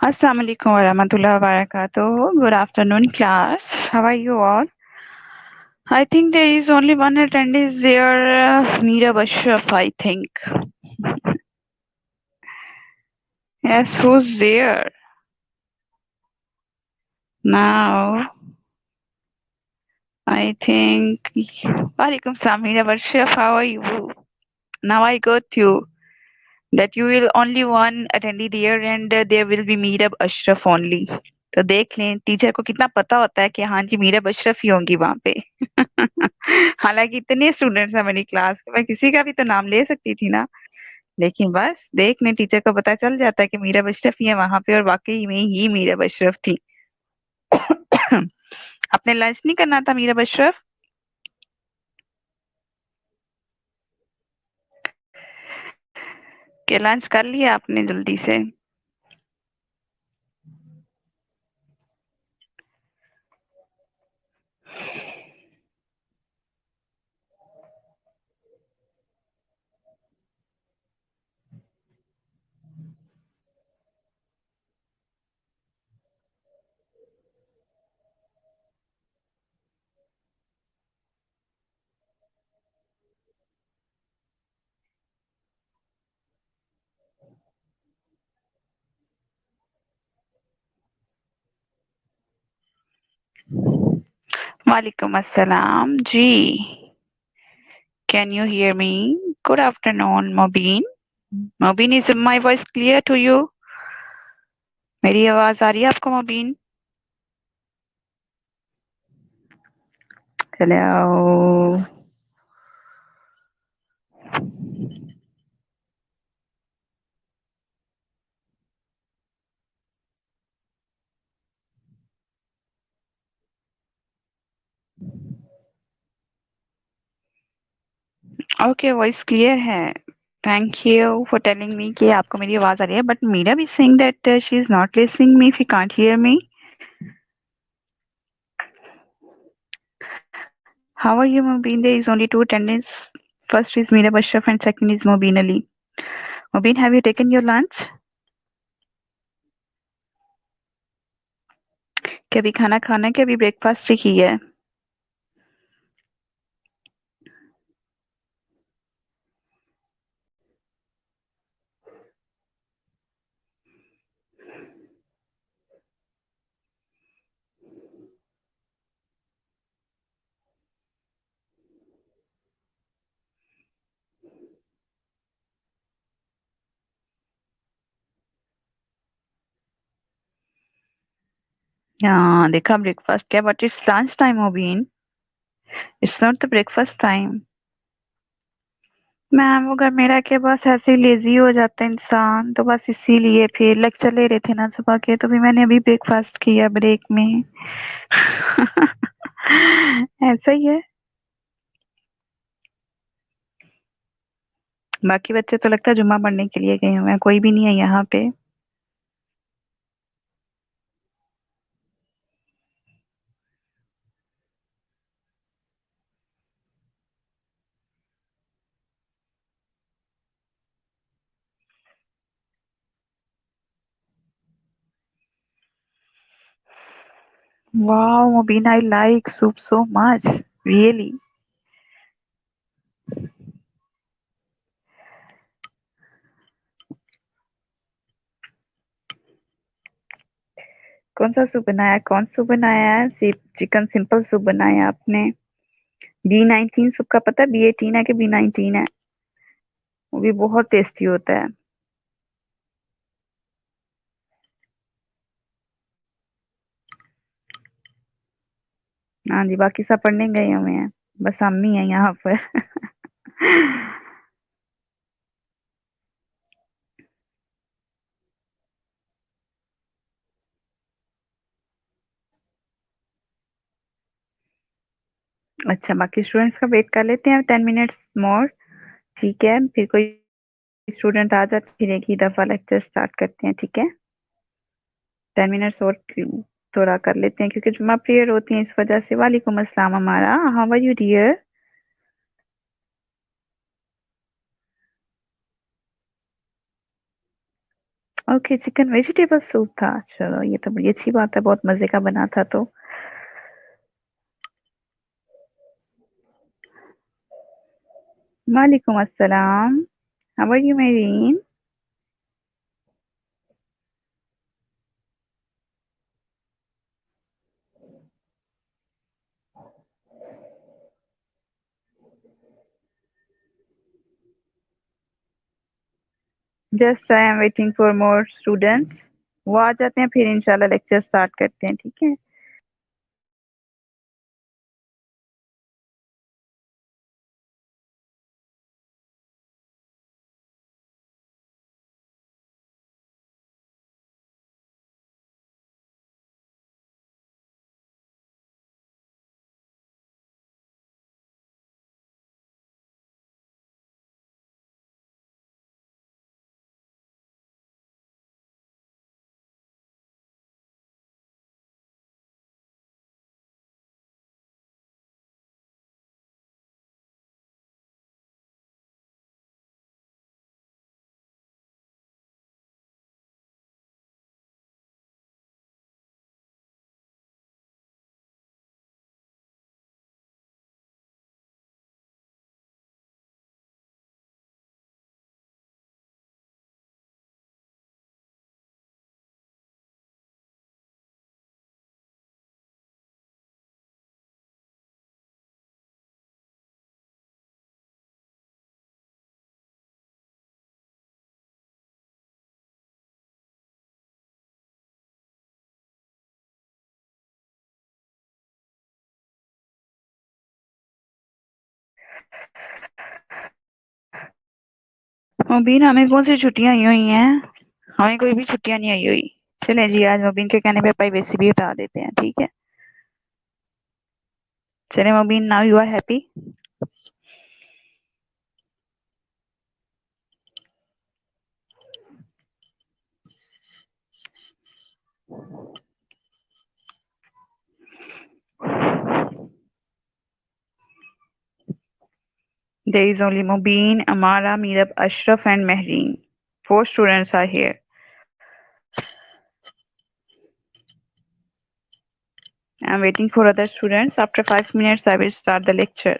Assalamu alaikum warahmatullahi wabarakatuh. Good afternoon, class. How are you all? I think there is only one attendee is there, Meera Bashraf, I think. Yes, who's there? Now, I think. Walaikum salam, Meera Bashraf, how are you? Now I got you. That you will only one attendee there and there will be Meera Ashraf only. तो देख लें teacher को कितना पता होता है कि हाँ जी मीरा बशरफ ही होंगी वहां पे। हालांकि इतने स्टूडेंट्स हैं मेरी क्लास में, मैं किसी का भी तो नाम ले सकती थी ना, लेकिन बस देख लें टीचर को पता चल जाता है कि मीरा बशरफ ही है वहां पे और वाकई में ही मीरा बशरफ थी। आपने लंच नहीं करना था मीरा बशरफ? के लंच कर लिया आपने जल्दी से? वालेकुम अस्सलाम जी। Can you hear me? Good afternoon, Mobeen. Mobeen, is my voice clear to you? मेरी आवाज आ रही है आपको Mobeen? Hello. Okay, voice clear है। Thank you for telling me कि आपको मेरी आवाज आ रही है, बट मीरा भी saying that she is not listening me if you can't hear me. How are you Mobeen? There is only two attendance, first is Meera Basharaf and second is Mobeen Ali. Mobeen, have you taken your lunch? क्या अभी खाना खाना है कि अभी breakfast ही है? हाँ देखा, ब्रेकफास्ट क्या, but it's lunch time Mobin, it's not the breakfast time. Ma'am वो घर मेरा के बस ऐसे ही लेजी हो जाता है इंसान, तो बस इसीलिए फिर लेक्चर ले रहे थे ना सुबह के, तो भी मैंने अभी ब्रेकफास्ट किया ब्रेक में। ऐसा ही है। बाकी बच्चे तो लगता है जुम्मा पढ़ने के लिए गए हुए हैं, कोई भी नहीं है यहाँ पे। Wow Mubeen, I like soup so much, really. कौन सा सूप बनाया, कौन सूप बनाया है? चिकन सिंपल सूप बनाया आपने? B19 सूप का पता है B18 है कि B19 है? वो भी बहुत टेस्टी होता है। हाँ जी, बाकी सब पढ़ने गए हुए हैं, बस अम्मी है यहाँ पर। अच्छा, बाकी स्टूडेंट्स का वेट कर लेते हैं 10 मिनट्स मोर। ठीक है, फिर कोई स्टूडेंट आ जाए फिर एक ही दफा लेक्चर स्टार्ट करते हैं, ठीक है? 10 मिनट्स और थोड़ा कर लेते हैं क्योंकि जुम्मा प्रेयर होती है इस वजह से। वालेकुम अस्सलाम हमारा, how are you dear? Okay, chicken vegetable soup था। चलो, ये तो बड़ी अच्छी बात है, बहुत मजे का बना था तो। वालेकुम अस्सलाम। How are you Mareen? Just I am waiting for more students. वो आ जाते हैं फिर इंशाल्लाह लेक्चर स्टार्ट करते हैं, ठीक है। मुबीन, हमें कौन सी छुट्टियां आई हुई हैं? हमें कोई भी छुट्टियां नहीं आई हुई। चले जी, आज मुबीन के कहने पे प्राइवेसी भी हटा देते हैं, ठीक है। चले Mubeen, now you are happy? There is only Mubin, Amara, Meerab, Ashraf, and Mehreen. Four students are here. I am waiting for other students. After 5 minutes, I will start the lecture.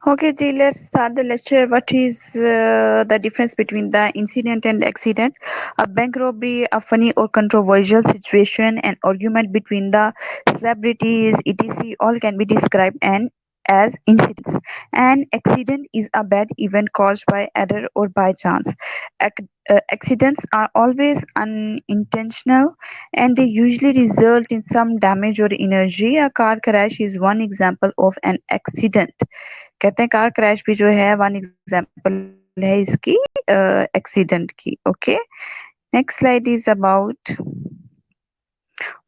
Okay, Ji, let's start the lecture. What is the difference between the incident and the accident? A bank robbery, a funny or controversial situation, an argument between the celebrities, etc., all can be described as incidents. An accident is a bad event caused by error or by chance. Accidents are always unintentional and they usually result in some damage or injury. A car crash is one example of an accident. कहते हैं car crash भी जो है one example है इसकी accident की. Okay, next slide is about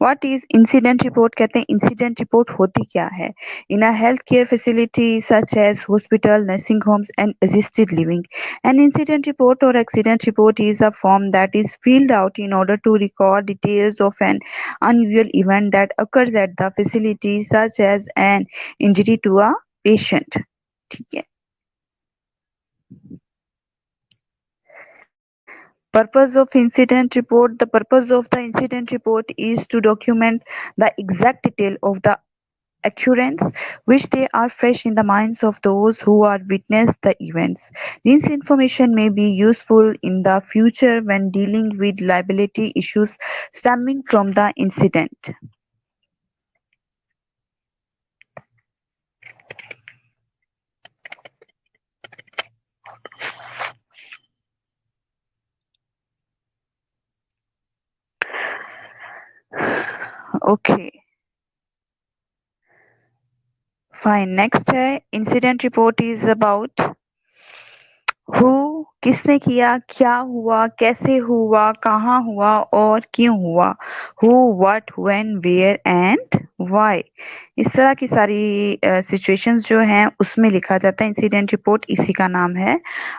what is incident report. कहते हैं इंसिडेंट रिपोर्ट होती क्या है. In a health care facility such as hospital, nursing homes and assisted living, an incident report और accident report is a form that is filled out in order to record details of an unusual event that occurs at the facility such as an injury to a patient. ठीक है. Purpose of incident report. The purpose of the incident report is to document the exact detail of the occurrence which they are fresh in the minds of those who are witness the events. This information may be useful in the future when dealing with liability issues stemming from the incident. Okay, fine. Next है incident report is about who किसने किया, क्या हुआ, कैसे हुआ, कहाँ हुआ और क्यों हुआ. Who, what, when, where and why. इस तरह की सारी सिचुएशंस जो हैं उसमें लिखा जाता है इंसिडेंट रिपोर्ट. इसी का नाम है.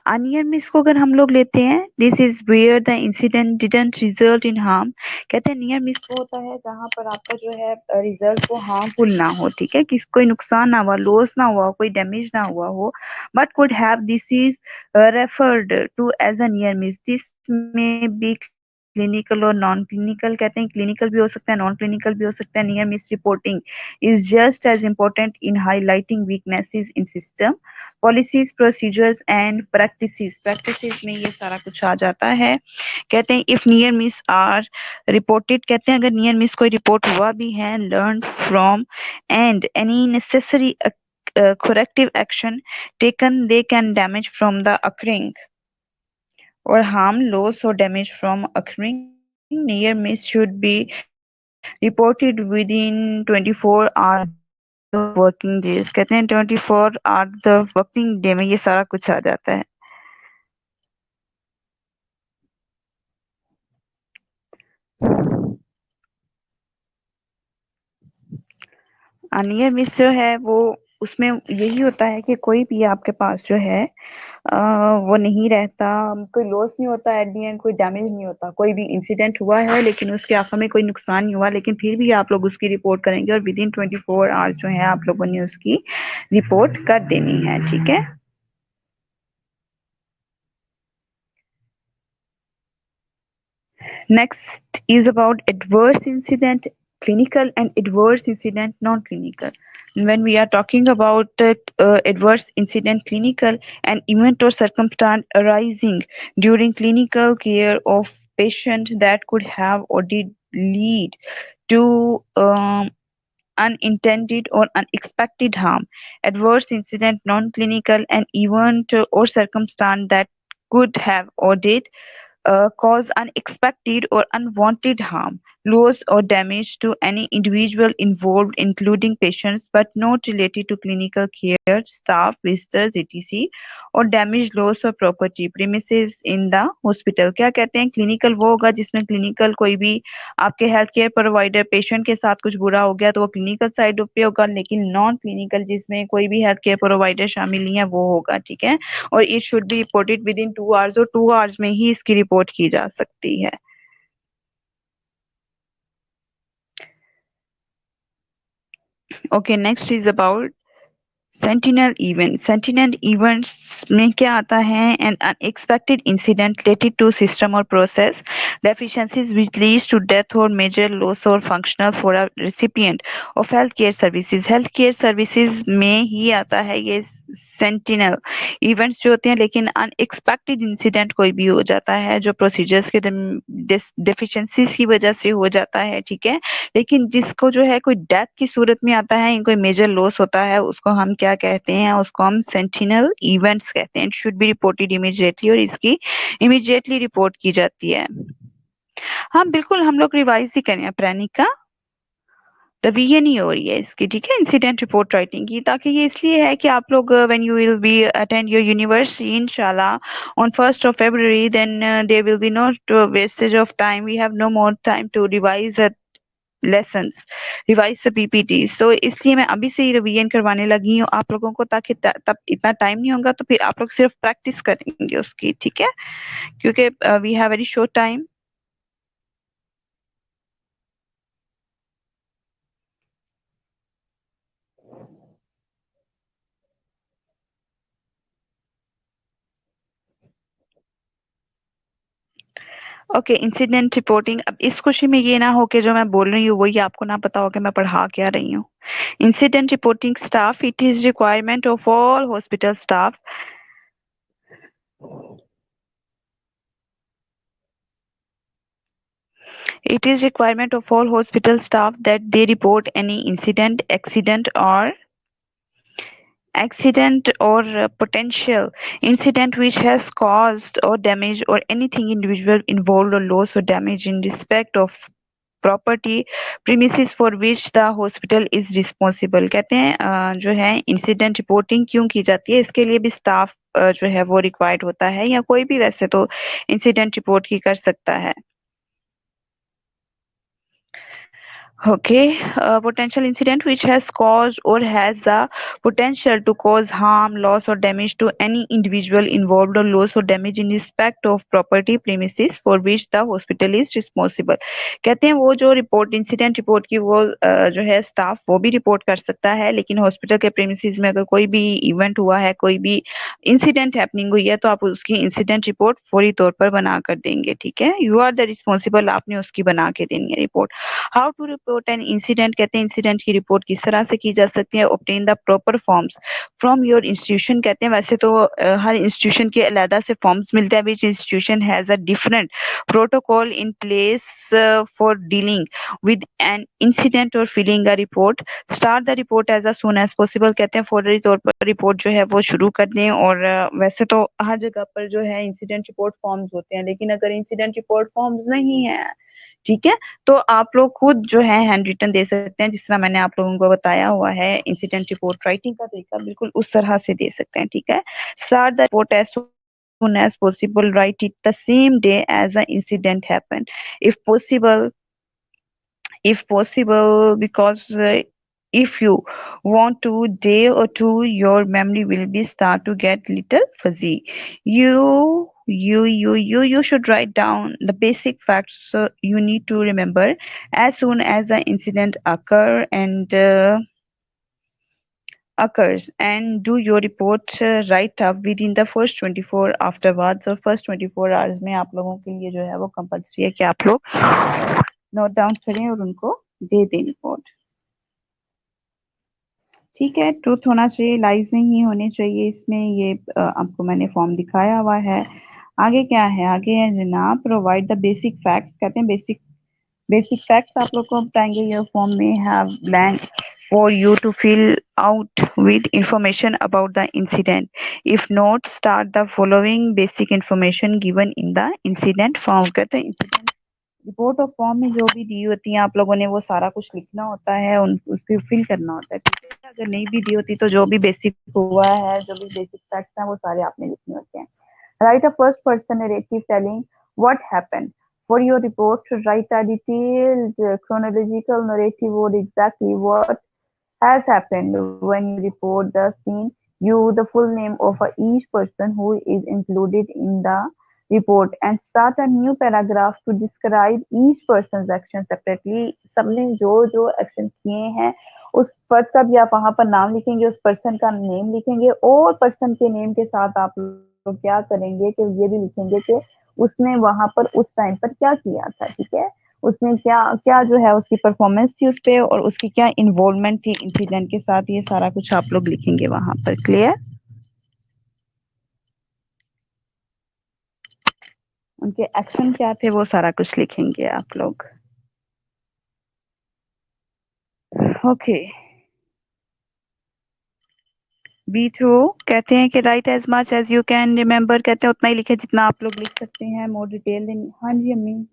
नियर मिस को अगर हम लोग लेते हैं, this is where the incident didn't result in harm. कहते हैं नियर मिस वो होता है जहाँ पर आपका जो है रिजल्ट वो हार्मफुल ना हो. ठीक है, किस कोई नुकसान ना हुआ, लॉस ना हुआ, कोई डैमेज ना हुआ हो, but could have. This is referred to as a near miss. This may be clinical or non-clinical. कहते हैं clinical भी हो सकता है, non-clinical भी हो सकता है. Near miss reporting is just as important in highlighting weaknesses in system, policies, procedures and practices. Practices में ये सारा कुछ आ जाता है. कहते हैं if near miss are reported, कहते हैं अगर near miss कोई report हुआ भी है, learn from and any necessary corrective action taken, they can damage from the occurring or harm, loss or damage from occurring. Near miss should be reported within 24 hours of working days. कहते हैं 24 hours of working day में ये सारा कुछ आ जाता है. Near miss जो है वो उसमें यही होता है कि कोई भी आपके पास जो है वो नहीं रहता, कोई लॉस नहीं होता एट दी एंड, कोई डैमेज नहीं होता. कोई भी इंसिडेंट हुआ है लेकिन उसके आखिर में कोई नुकसान नहीं हुआ, लेकिन फिर भी आप लोग उसकी रिपोर्ट करेंगे और विद इन 24 आवर्स जो है आप लोगों ने उसकी रिपोर्ट कर देनी है. ठीक है. Next is about adverse incident, clinical and adverse incident, non-clinical. When we are talking about adverse incident, clinical, an event or circumstance arising during clinical care of patient that could have or did lead to unintended or unexpected harm. Adverse incident, non-clinical, an event or circumstance that could have or did cause unexpected or unwanted harm, loss or damage to any individual involved, including patients, but not related to clinical care, staff, visitors, etc., or damage, loss or property, premises in the hospital. क्या कहते हैं clinical वो होगा जिसमें clinical कोई भी आपके health care provider patient के साथ कुछ बुरा हो गया तो वो क्लिनिकल साइड पे होगा, लेकिन नॉन क्लिनिकल जिसमें कोई भी हेल्थ केयर प्रोवाइडर शामिल नहीं है वो होगा. ठीक है. और it should be reported with in 2 hours, और 2 आवर्स में ही इसकी रिपोर्ट की जा सकती है. Okay, next is about sentinel events में क्या आता है? An unexpected incident related to system और process deficiencies which leads to death or major loss or functional for a recipient of health care services में ही आता है ये सेंटिनल इवेंट्स जो होते हैं। लेकिन अनएक्सपेक्टेड इंसिडेंट कोई भी हो जाता है जो प्रोसीजर्स के डेफिशिएंसीज की वजह से हो जाता है, ठीक है। लेकिन जिसको जो है कोई डेथ की सूरत में आता है, कोई मेजर लॉस होता है, उसको हम क्या कहते हैं? उसको हम सेंटिनल इवेंट्स कहते हैं। It should be reported immediately और इसकी इमीडिएटली रिपोर्ट की जाती है। हाँ बिल्कुल, हम लोग रिवाइज ही करें प्रेरणिका का रिवीजन ही हो रही है इसकी, ठीक है, इंसिडेंट रिपोर्ट राइटिंग की। ताकि ये इसलिए है कि आप लोग when you will be attend your university इंशाल्लाह on 1st of February, then there will be no wastage of time. We have no more time to revise lessons, revise the PPT. So इसलिए मैं अभी से ही revision करवाने लगी हूँ आप लोगों को, ताकि तब इतना टाइम नहीं होगा तो फिर आप लोग सिर्फ प्रैक्टिस करेंगे उसकी, ठीक है, क्योंकि we have very short time. Okay, incident reporting. अब इस खुशी में ये ना हो कि जो मैं बोल रही हूँ वही आपको ना पता हो कि मैं पढ़ा क्या रही हूँ। Incident reporting staff, it is requirement of all hospital staff. It is requirement of all hospital staff that they report any accident or potential incident which has caused or damage or anything individual involved or loss or damage in respect of property premises for which the hospital is responsible। कहते हैं जो है incident reporting क्यों की जाती है, इसके लिए भी स्टाफ जो है वो रिक्वायर्ड होता है, या कोई भी वैसे तो इंसिडेंट रिपोर्ट की कर सकता है। Okay, a potential incident which has caused or has the potential to cause harm, loss, or damage to any individual involved, or loss or damage in respect of property premises for which the hospital is responsible। कहते हैं वो जो report incident report की वो जो है staff वो भी रिपोर्ट कर सकता है, लेकिन हॉस्पिटल के प्रेमिसेस में अगर कोई भी इवेंट हुआ है, कोई भी इंसिडेंट हैपनिंग हुई है, तो आप उसकी इंसिडेंट रिपोर्ट फौरी तौर पर बना कर देंगे, ठीक है। यू आर द रिस्पॉन्सिबल, आपने उसकी बना के देनी है report. How to report an incident, कहते हैं इंसिडेंट की रिपोर्ट किस तरह से की जा सकती है। Obtain the proper forms from your institution, कहते हैं वैसे तो हर इंस्टीट्यूशन के अलग से फॉर्म्स मिलते हैं, which institution has a different protocol in place for dealing with an incident और filling a report. Start the report as soon as possible, कहते हैं फौरी तौर पर रिपोर्ट जो है वो शुरू कर दें। और वैसे तो हर जगह पर जो है इंसिडेंट रिपोर्ट फॉर्म्स होते हैं, लेकिन अगर इंसिडेंट रिपोर्ट फॉर्म्स नहीं है, ठीक है, तो आप लोग खुद जो है हैंड रिटन दे सकते हैं, जिस तरह मैंने आप लोगों को बताया हुआ है इंसिडेंट रिपोर्ट राइटिंग का तरीका, बिल्कुल उस तरह से दे सकते हैं, ठीक है। Start the report as soon as possible, write it the same day as the incident happened if possible, because if you want to day or two, your memory will be start to get little fuzzy. You should write down the basic facts you need to remember as soon as the incident occurs, and do your report right up within the first 24 afterwards। और first 24 hours में आप लोगों के लिए जो है वो compulsory है कि आप लोग नोट डाउन करें और उनको दे दें रिपोर्ट, ठीक है। ट्रूथ होना चाहिए, लाइज नहीं होने चाहिए इसमें। ये आपको मैंने फॉर्म दिखाया हुआ है। आगे क्या है? आगे है जनाब प्रोवाइड द बेसिक फैक्ट्स, कहते हैं बेसिक फैक्ट्स आप लोग को बताएंगे। योर फॉर्म में have blank for you to fill out with information about the incident. If not, start the following basic information given in the incident form। कहते हैं incident report of form में जो भी दी होती है आप लोगों ने वो सारा कुछ लिखना होता है, उसको फिल करना होता है, ठीक है। अगर नहीं भी दी होती तो जो भी बेसिक हुआ है, जो भी बेसिक फैक्ट्स हैं वो सारे आपने लिखने होते हैं। Right a first person narrative telling what happened. For your report, write a detailed chronological narrative or exactly what has happened when you report the scene. Use the full name of each person who is included in the report and start a new paragraph to describe each person's action separately। सबने जो जो action किए हैं उस purse का भी आप वहां पर नाम लिखेंगे, उस पर्सन का नेम लिखेंगे, और पर्सन के नेम के साथ आप लोग क्या करेंगे कि ये भी लिखेंगे कि उसने वहां पर उस टाइम पर क्या किया था। ठीक है, उसने क्या क्या जो है उसकी परफॉर्मेंस थी उस पे, और उसकी क्या इन्वॉल्वमेंट थी इंसिडेंट के साथ, ये सारा कुछ आप लोग लिखेंगे वहां पर। क्लियर? उनके एक्शन क्या थे वो सारा कुछ लिखेंगे आप लोग। ओके। बी थ्रू कहते हैं कि write as much as you can remember, कहते हैं उतना ही लिखे जितना आप लोग लिख सकते हैं। मोर डिटेल इन, हाँ जी अम्मी।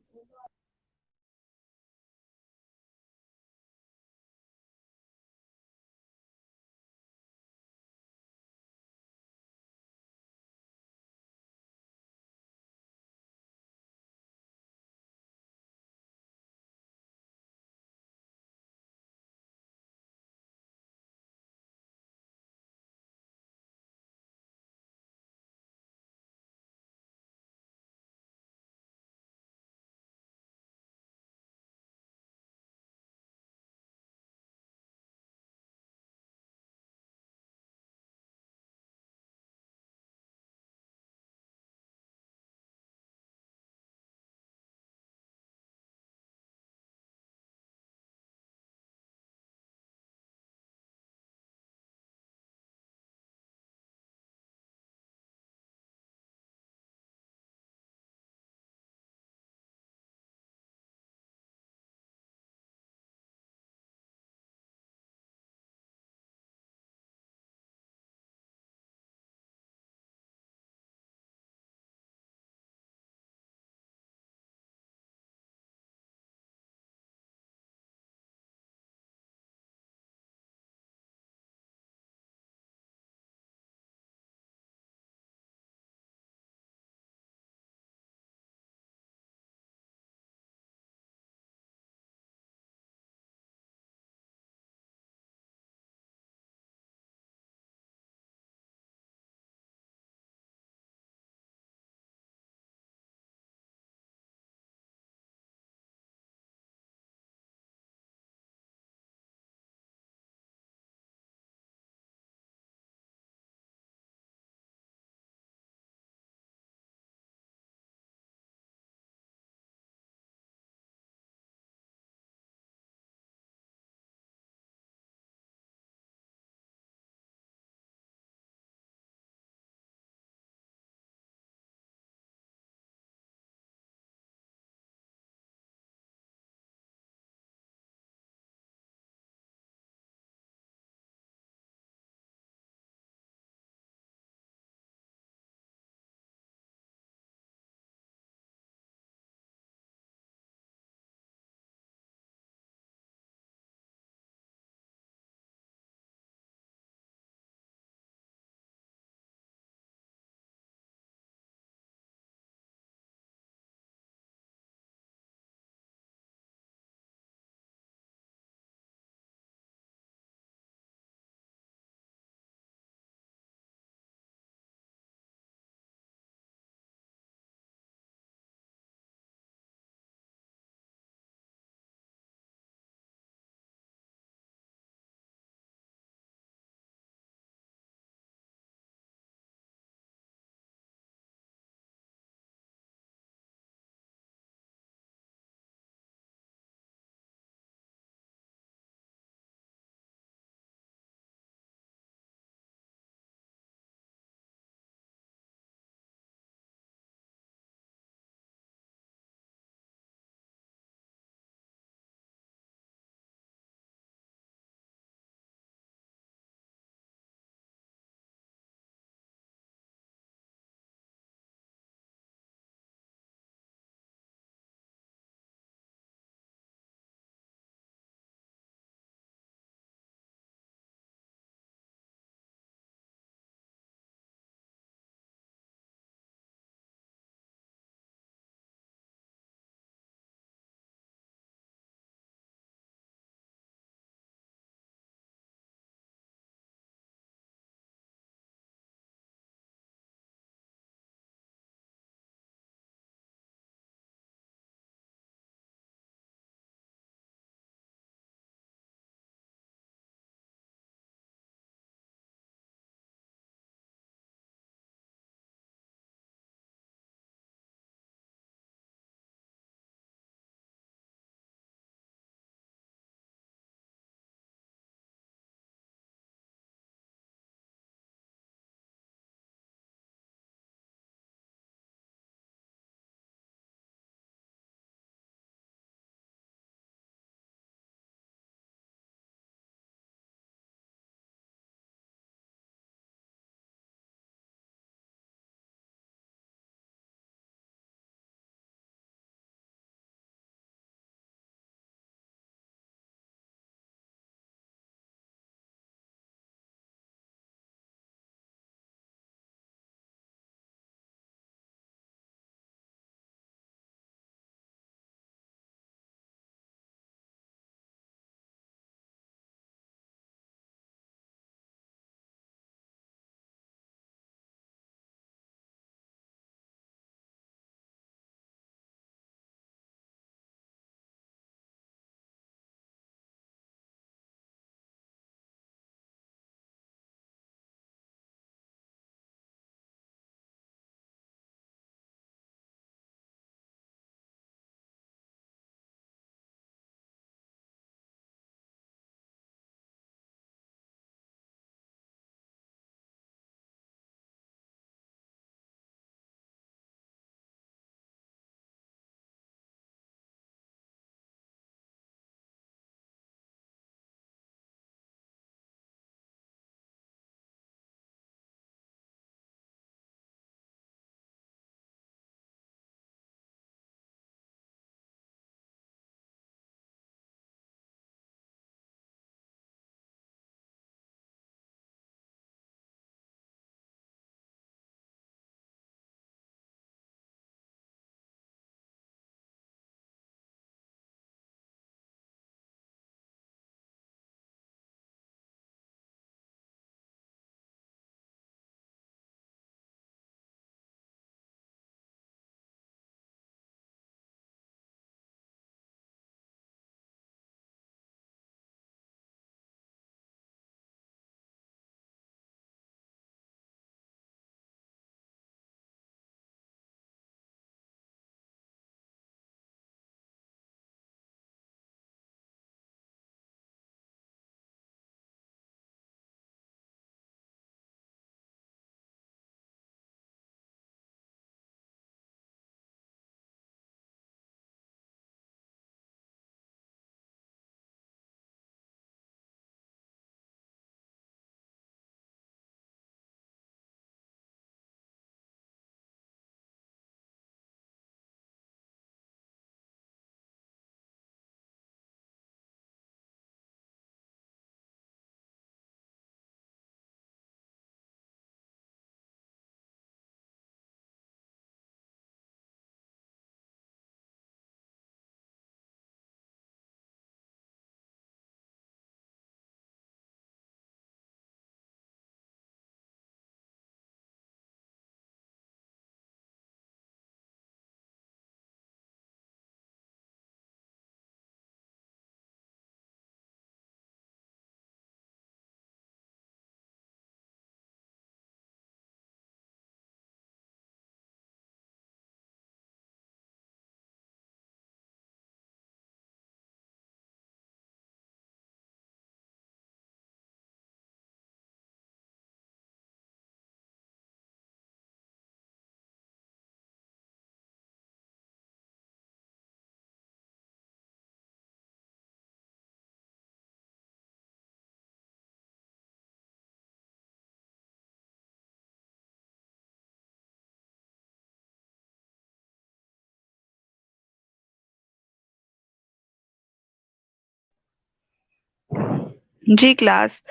जी क्लास।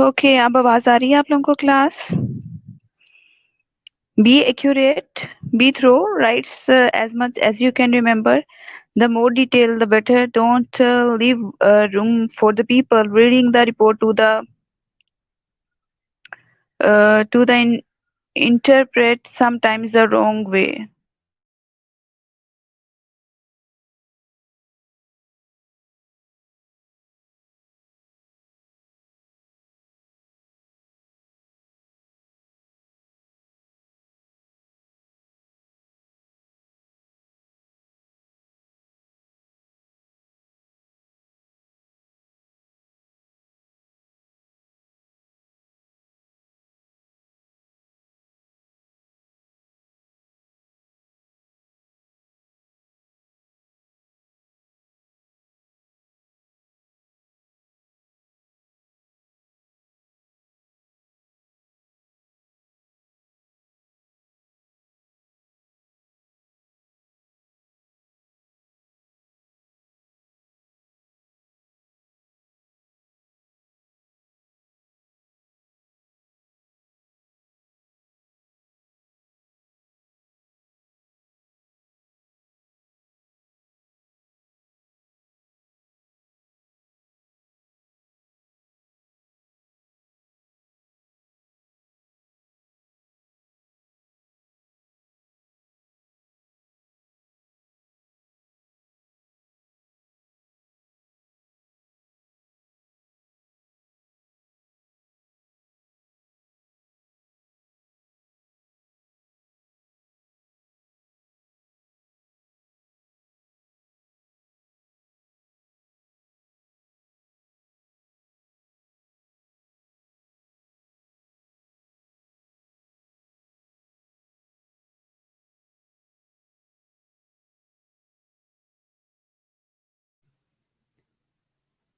ओके, अब आवाज आ रही है आप लोगों को class? Be accurate, be thorough, write as much as you can remember. The more detail, the better. Don't leave room for the people reading the report to the interpret sometimes the wrong way.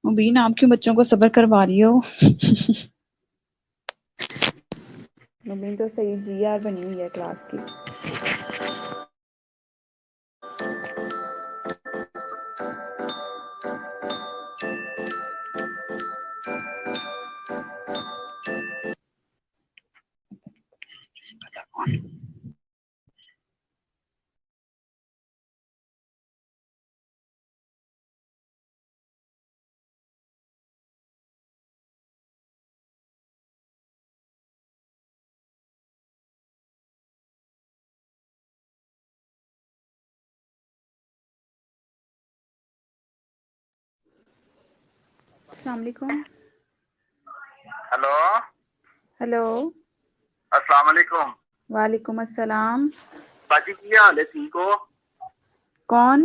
मुबीन, आप क्यों बच्चों को सब्र करवा रही हो? मुबीन तो सही जीआर बनी हुई है क्लास की। अस्सलाम वालेकुम। Hello hello. अस्सलाम वालेकुम। वालेकुम अस्सलाम। बाजी की हाल है, ठीक हो? कौन?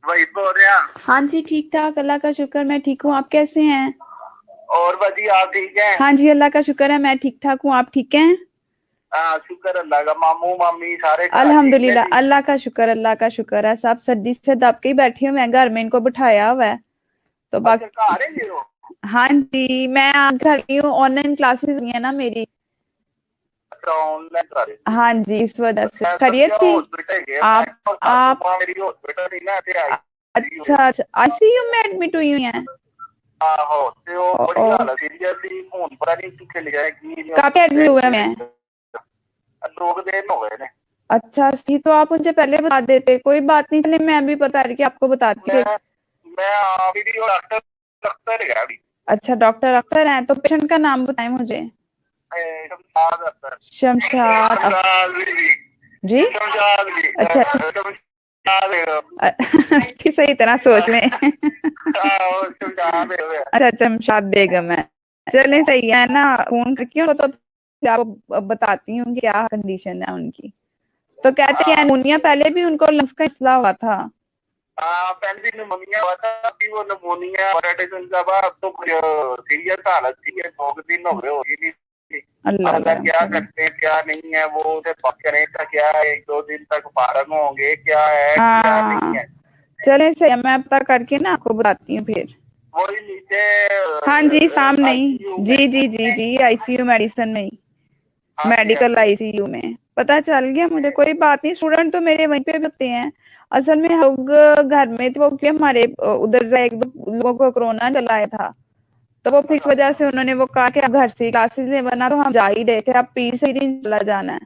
वही बोल रहे हैं। हाँ जी, ठीक ठाक, अल्लाह का शुक्र, मैं ठीक हूँ। आप कैसे हैं? और बाजी आप ठीक हैं? हाँ जी, अल्लाह का शुक्र है, मैं ठीक ठाक हूँ। आप ठीक हैं? हाँ, शुक्र अल्लाह का। मामू मामी सारे घर ठीक अल्हम्दुलिल्लाह, है जी? अल्लाह का शुक्र, अल्लाह का शुक्र है। सब सर्दी से दब के ही बैठे हुए हैं, घर में इनको बिठाया हुआ है तो अच्छा, बाकी। घर है ये हो? हाँ जी, मैं आज घर की हूँ, ऑनलाइन क्लासेस हुई है ना मेरी। अच्छा, ऑनलाइन कर रही थी। हाँ जी, इस वजह से। मैं खैरियत सत्या थी? हॉस्पिटल गए, मैं आप और सासू आप मां मेरी हॉस्पिटल थी ना, ते आई अच्छा अच्छा, आईसीयू में एडमिट हुई हुई हैं? आहो, ते वो ओ, बड़ी ओ, हालत सीरियस थी। फोन पता नहीं किथे लिखा है कि कब एडमिट हुए हैं? 2 दिन हो गए ने। अच्छा सी, तो आप मुझे पहले बता देते। कोई बात नहीं, चलिए मैं भी बता रही कि आपको बताती हूँ। मैं अभी भी डॉक्टर डॉक्टर है अभी। अच्छा, डॉक्टर अख्तर हैं, तो पेशेंट का नाम बताएं मुझे। शमशाद अख्तर। शमशाद शमशाद बीवी। जी। शमशाद बीवी। अच्छा शमशाद बेगम। सही तरह सोच लें। शमशाद बेगम है। अच्छा, शमशाद बेगम है। चले, सही है ना। फोन करके उनको तो फिर आपको बताती हूँ कि क्या कंडीशन है उनकी। तो कहते हैं निमोनिया, पहले भी उनको लंग्स का मसला हुआ था। पहले भी निमोनिया हुआ था, अभी वो निमोनिया और एडिशन का बाद तो सीरियस हालत थी। 2 दिन हो गए, हो ही नहीं थी। अल्लाह अल्लाह क्या करते हैं क्या नहीं है वो उसे बात करें था। क्या 1-2 दिन तक फारग होंगे, क्या है क्या नहीं है। चले, सही, मैं पता करके ना आपको बताती हूँ फिर। वही नीचे हाँ जी, सामने ही। ICU में। जी जी जी जी, आईसीयू मेडिसिन नहीं। हाँ जी, हाँ मेडिकल जी। आईसीयू में। पता चल गया मुझे, कोई बात नहीं, स्टूडेंट तो मेरे वहीं पे भी होते हैं। असल में हम लोग घर में थे, वो क्या हमारे उधर से एक दो लोगों को कोरोना चला आया था, तो वो फिर इस वजह से उन्होंने वो कहा कि अब घर से क्लासेस ले, वरना तो हम जा ही रहे थे, अब पीर से ही नहीं चला जाना है।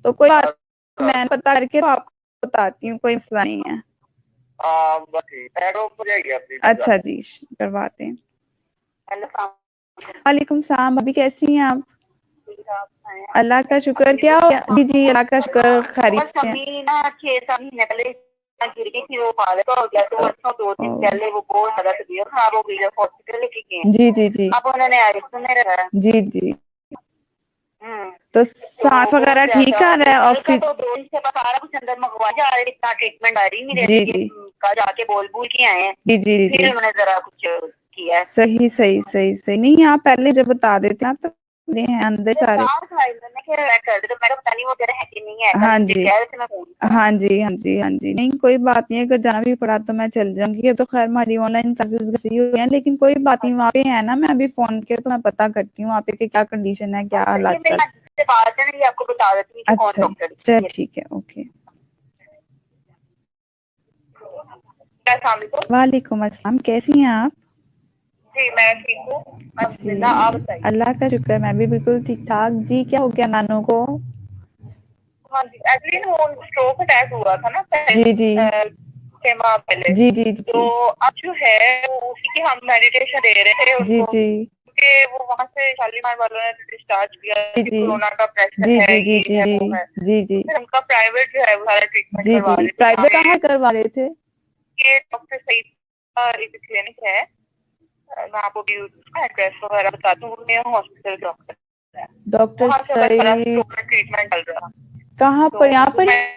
तो कोई बात, मैं पता करके तो आपको बताती हूँ, कोई मसला नहीं है। बस ठीक है, हो जाएगी अपनी अच्छा जी, करवाते हैं। हेलो, वालेकुम सलाम, अभी कैसी हैं आप? आप हैं? अल्लाह का शुक्र। क्या हो गया? जी जी, अल्लाह का शुक्र, खैरियत बस से हैं। अम्मी ना 6-7 महीने पहले गिर गई थी, वो पाले का हो गया, तो बच्चों 2 दिन ओ, पहले वो बहुत ज्यादा तबीयत खराब हो गई है, हॉस्पिटल लेके गए। जी जी जी अब उन्होंने आईसीयू में रखा है। जी जी। हम्म, तो तो सांस बहुत वगैरह ठीक ज्यादा आ रहा है? कल का ऑक्सीजन? तो 2 दिन से बस सारा कुछ अंदर मंगवा जा रहा है, इतना ट्रीटमेंट आ रही मेरे जी लिए। जी कल जाके बोल बोल के आए हैं, जी जी जी। फिर उन्होंने जरा कुछ किया है। सही सही सही सही। नहीं, आप पहले जब बता देते ना, तो ये हैं अंदर सारे। कर दे, तो मैंने पता नहीं वो तेरा है कि नहीं है, कल हाँ मुझे जी, कह रहे थे मैं फोन करूं। हाँ जी, हाँ जी, हाँ जी। नहीं, कोई बात नहीं, अगर जाना भी पड़ा तो मैं चल जाऊंगी। ये तो खैर हमारी ऑनलाइन क्लासेस घसी हुई हैं, लेकिन कोई बात नहीं, वहाँ पे है ना, मैं अभी फोन किया तो मैं पता करती हूँ वहाँ पे कि क्या कंडीशन है, क्या अच्छा, ये हालात चल। मेरी से बात है, मैं आपको बता देती हूँ कि कौन अच्छा जी, डॉक्टर चल है। ठीक है, ओके। अस्सलाम वालेकुम। वालेकुम अस्सलाम, कैसी हैं आप? जी मैं ठीक हूँ, जी, अल्हम्दुलिल्लाह, आप बताइए। अल्लाह का शुक्र, मैं भी बिल्कुल ठीक ठाक। जी, क्या हो गया नानू को? हाँ जी, एक्चुअली ना वो उनको स्ट्रोक अटैक हुआ था ना जी जी 6 माह पहले। जी जी तो जी अब जो है वो उसी की हम मेडिटेशन दे रहे थे जी उनको, जी क्योंकि वो वहाँ से शालीमार वालों ने डिस्चार्ज किया जी कि जी कोरोना का प्रेशर जी है, जी जी ये जी है जी वो है। जी तो जी फिर उनका प्राइवेट जो है वो सारा ट्रीटमेंट जी करवा जी। रहे थे यहाँ प्राइवेट पे। कहाँ करवा रहे थे? ये डॉक्टर सईद का एक क्लिनिक है, मैं आपको भी उसका एड्रेस वगैरह बताती हूँ, मेरा हॉस्पिटल डॉक्टर है, डॉक्टर वहाँ से बस सारा सईद? स्ट्रोक का ट्रीटमेंट चल रहा है। कहाँ तो पर? यहाँ पर मैं